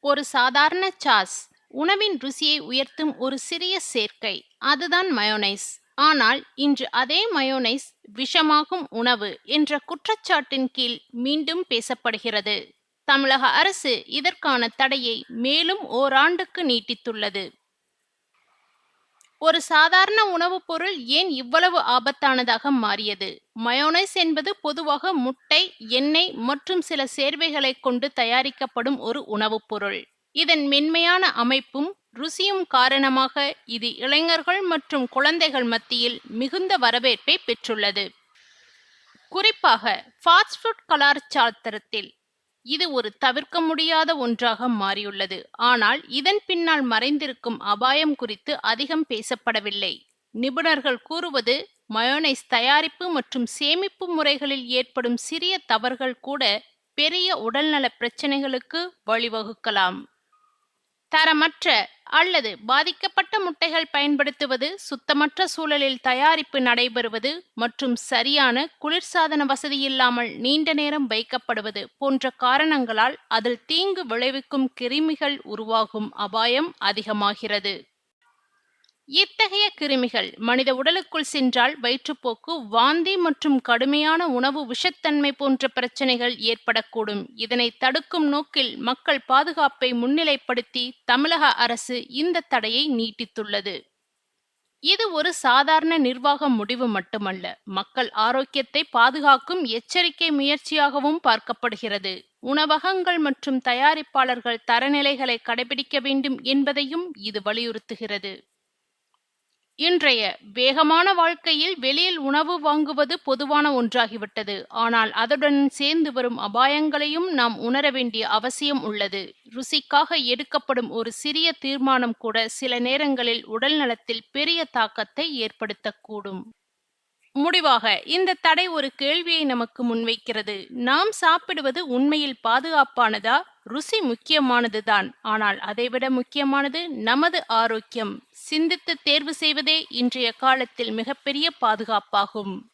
ஒரு சாதாரண சாஸ் உணவின் ருசியை உயர்த்தும் ஒரு சிறிய சேர்க்கை, அதுதான் மயோனைஸ். ஆனால் இன்று அதே மயோனைஸ் விஷமாகும் உணவு என்ற குற்றச்சாட்டின் கீழ் மீண்டும் பேசப்படுகிறது. தமிழக அரசு இதற்கான தடையை மேலும் ஓராண்டுக்கு நீட்டித்துள்ளது. ஒரு சாதாரண உணவுப் பொருள் ஏன் இவ்வளவு ஆபத்தானதாக மாறியது? மயோனைஸ் என்பது பொதுவாக முட்டை, எண்ணெய் மற்றும் சில சேர்வைகளைக் கொண்டு தயாரிக்கப்படும் ஒரு உணவுப் பொருள். இதன் மென்மையான அமைப்பும் ருசியும் காரணமாக இது இளைஞர்கள் மற்றும் குழந்தைகள் மத்தியில் மிகுந்த வரவேற்பை பெற்றுள்ளது. குறிப்பாக ஃபாஸ்ட் ஃபுட் கலாச்சாரத்தில் இது ஒரு தவிர்க்க முடியாத ஒன்றாக மாறியுள்ளது. ஆனால் இதன் பின்னால் மறைந்திருக்கும் அபாயம் குறித்து அதிகம் பேசப்படவில்லை. நிபுணர்கள் கூறுவது, மயோனைஸ் தயாரிப்பு மற்றும் சேமிப்பு முறைகளில் ஏற்படும் சிறிய தவறுகள் கூட பெரிய உடல்நல பிரச்சனைகளுக்கு வழிவகுக்கலாம். தரமற்ற அல்லது பாதிக்கப்பட்ட முட்டைகள் பயன்படுத்துவது, சுத்தமற்ற சூழலில் தயாரிப்பு நடைபெறுவது மற்றும் சரியான குளிர்சாதன வசதியில்லாமல் நீண்ட நேரம் வைக்கப்படுவது போன்ற காரணங்களால் அதில் தீங்கு விளைவிக்கும் கிருமிகள் உருவாகும் அபாயம் அதிகமாகிறது. இத்தகைய கிருமிகள் மனித உடலுக்குள் சென்றால் வயிற்றுப்போக்கு, வாந்தி மற்றும் கடுமையான உணவு விஷத்தன்மை போன்ற பிரச்சனைகள் ஏற்படக்கூடும். இதனை தடுக்கும் நோக்கில் மக்கள் பாதுகாப்பை முன்னிலைப்படுத்தி தமிழக அரசு இந்த தடையை நீட்டித்துள்ளது. இது ஒரு சாதாரண நிர்வாக முடிவு மட்டுமல்ல, மக்கள் ஆரோக்கியத்தை பாதுகாக்கும் எச்சரிக்கை முயற்சியாகவும் பார்க்கப்படுகிறது. உணவகங்கள் மற்றும் தயாரிப்பாளர்கள் தரநிலைகளை கடைபிடிக்க வேண்டும் என்பதையும் இது வலியுறுத்துகிறது. இன்றைய வேகமான வாழ்க்கையில் வெளியில் உணவு வாங்குவது பொதுவான ஒன்றாகிவிட்டது. ஆனால் அதுடன் சேர்ந்து வரும் அபாயங்களையும் நாம் உணர வேண்டிய அவசியம் உள்ளது. ருசிக்காக எடுக்கப்படும் ஒரு சிறிய தீர்மானம் கூட சில நேரங்களில் உடல் நலத்தில் பெரிய தாக்கத்தை ஏற்படுத்தக்கூடும். முடிவாக, இந்த தடை ஒரு கேள்வியை நமக்கு முன்வைக்கிறது. நாம் சாப்பிடுவது உண்மையில் பாதுகாப்பானதா? ருசி முக்கியமானதுதான், ஆனால் அதைவிட முக்கியமானது நமது ஆரோக்கியம். சிந்தித்து தேர்வு செய்வதே இன்றைய காலத்தில் மிகப்பெரிய பாதுகாப்பாகும்.